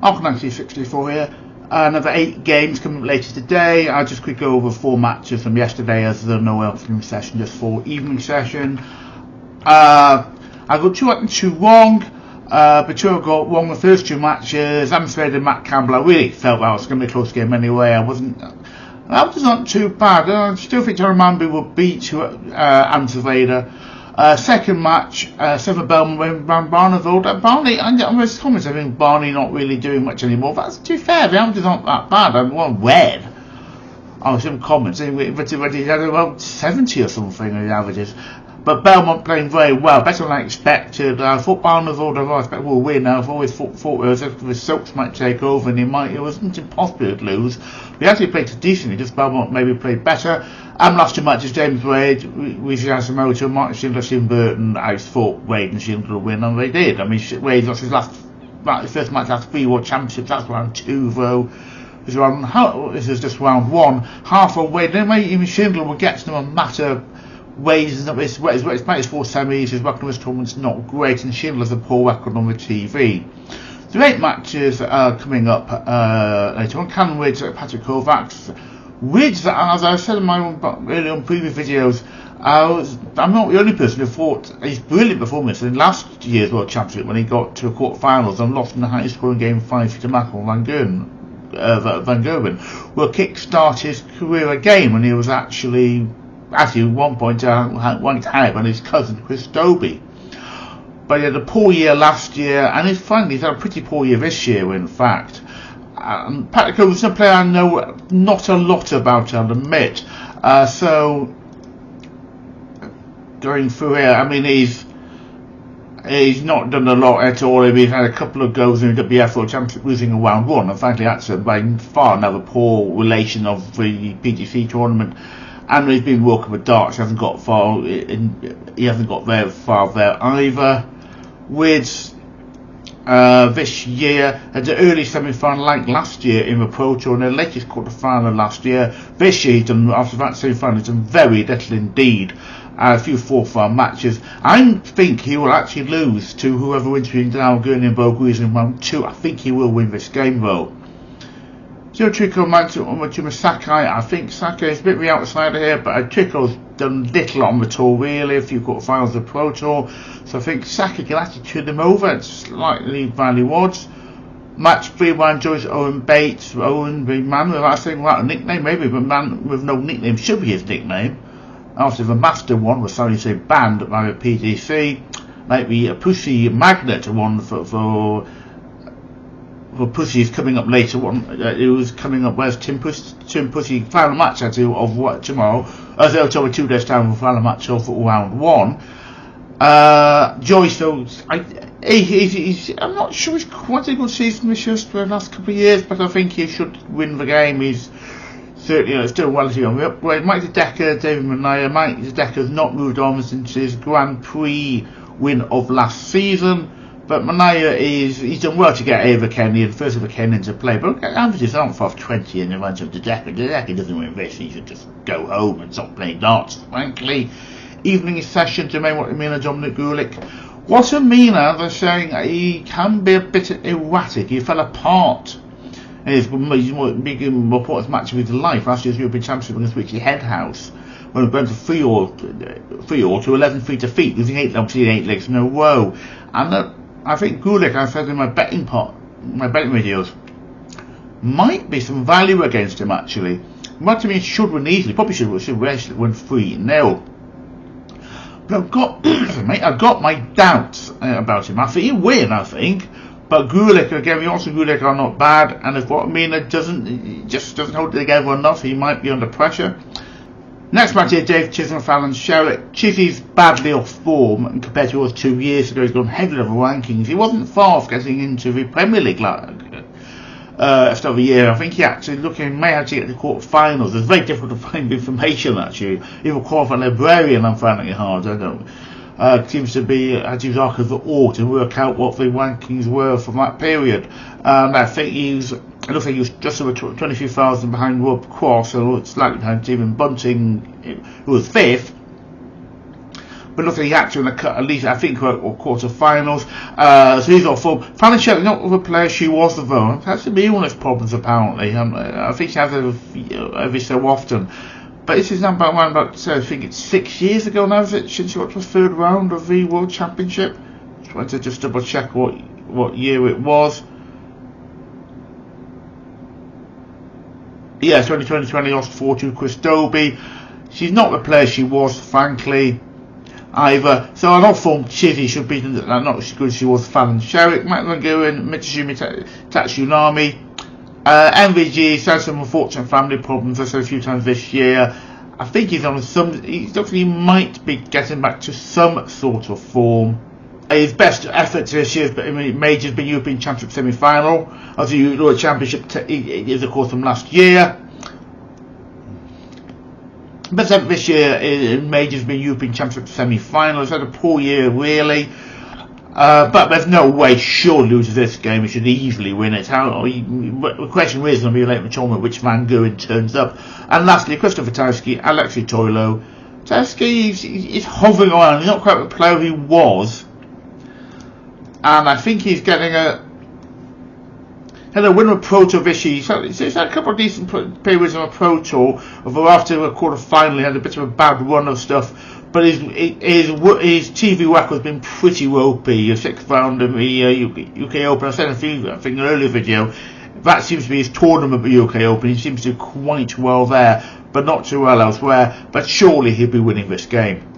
1964 here. Another 8 games coming up later today. I'll just quickly go over 4 matches from yesterday as there's no afternoon session, just 4 evening session. I got 2 right and 2 wrong. But 2 I got wrong the first 2 matches. Amsterdam and Matt Campbell, I really felt that was going to be a close game anyway. That was not too bad. I still think Jermaine will beat Amsterdam. Second match, 7 Bellman win Barneveld. Barney, on those comments, I think Barney not really doing much anymore. That's too fair. The averages aren't that bad. I read some comments saying but he had about 70 or something in the averages. But Belmont playing very well, better than I expected. I thought Barneveld will win. I've always thought the Soaks might take over, and it wasn't impossible to lose. We actually played decently, just Belmont maybe played better. Last 2 matches, James Wade, Yasumoto, Martin Schindler, Shane Burton. I thought Wade and Schindler would win, and they did. I mean, Wade lost his first match last 3 World Championships. That's round 2, though. This is just round 1. Half of Wade. Then even Schindler will get to them a matter. Wade's his 4 semis, his record of his tournament's not great, and Schindler's a poor record on the TV. The 8 matches coming up later on. Callan, Rydz, Patrik, Kovács. Rydz, as I said in my on previous videos, I'm not the only person who thought his brilliant performance in last year's World Championship when he got to the quarterfinals and lost in the highest scoring game 5 to Michael Van Gerwen will kick-start his career again when he was actually at one point ranked higher than his cousin Krzysztof. But he had a poor year last year, and he's had a pretty poor year this year, in fact. Patrik is a player I know not a lot about, I'll admit. So, going through here, I mean, he's not done a lot at all. He's had a couple of goals in the WF World Championship, losing in round 1, and frankly, that's by far another poor relation of the PDC tournament. And he's been working with darts. He hasn't got very far there either. Rydz this year had an early semi-final like last year in the Pro Tour, and the latest quarter-final last year. This year, after that semi-final, he's done very little indeed. A few 4-4 matches. I think he will actually lose to whoever wins between Gurney and Boguiz in round 2. I think he will win this game though. Tricole Motomu Sakai. I think Sakai is a bit of the outsider here, but Tricole's done little on the tour really, a few quarterfinals of the Pro Tour, so I think Sakai can actually turn him over at slightly value odds. Match 3-1, Joyce, Owen Bates. Owen, the man without a nickname, maybe the man with no nickname should be his nickname. After the Master one was suddenly say banned by the PDC, like the Pussy Magnet one for Pussy is coming up later. It was coming up. Where's Tim Pussy final match of what tomorrow? October 2 days time for final match of round 1. Joyce, though, I'm not sure he's quite a good season this year for the last couple of years, but I think he should win the game. He's certainly still relatively on the upgrade. Mike Decker, David Munyua. Mike Decker's not moved on since his Grand Prix win of last season. But Munyua he's done well to get over Kenny and first of a Kenny into play, but averages aren't far off 20 in the range of the Decker. The Decker doesn't win this, he should just go home and stop playing darts, frankly. Evening session, Jermaine, Wattimena, Dominik, Grüllich. Wattimena, they're saying he can be a bit erratic, he fell apart. He's big reports match of his life last year's European Championship against Richie Headhouse, when we went to 3-all to 11-3 defeat, losing 8 legs in a row. And I think Grüllich, I said in my betting videos, might be some value against him actually. Wattimena should win easily, probably should win 3-0. But I've got my doubts about him. I think he'll win, I think. But Grüllich, again, Grüllich are not bad, and if Wattimena doesn't hold it together enough, he might be under pressure. Next match here, Dave Chisnall, Fallon, Sherrock. Chizzy's badly off form, and compared to us 2 years ago, he's gone heavily over rankings. He wasn't far off getting into the Premier League start of the year. I think he actually may actually get to the quarterfinals. It's very difficult to find information actually. Even qualify a librarian, I'm finding it hard. I don't. Seems to be at his arc of the all to work out what the rankings were from that period. I think it looks like he was just over 23,000 behind Rob Cross, so it's slightly behind Stephen Bunting, who was 5th. But but looks like he had to in at least, I think, quarter-finals. So he's not full. Fallon Sherrock, not the player she was, though. Has to be illness problems, apparently. I think she has it every so often. But this is now about I think it's 6 years ago now, is it, since she got to the third round of the World Championship? Just wanted to just double check what year it was. Yes, 2020 lost 4-2 Krzysztof. She's not the player she was, frankly, either. So I don't think Chizzy should be not as good as she was. Fallon Sherrock, Gerwen, Mitsuhiko, Tatsunami. MVG has some unfortunate family problems. I said a few times this year. I think he's on he definitely might be getting back to some sort of form. His best effort this year has been European Championship semi-final. As the World Championship is of course from last year. Best effort this year in majors been European Championship semi-final. He's had a poor year really. But there's no way she'll lose this game. He should easily win it. The question is going to be late in the tournament which man Gerwen turns up. And lastly, Krzysztof Ratajski, Alexis Toylo. Ratajski is hovering around. He's not quite the player he was. And I think he's getting had a win with Pro Tour this year. He's had a couple of decent periods on a Pro Tour. Although after a quarter final he had a bit of a bad run of stuff. But his TV record has been pretty ropey. A 6th round in the UK Open. I said I think in an earlier video, that seems to be his tournament at the UK Open. He seems to do quite well there, but not too well elsewhere. But surely he'll be winning this game.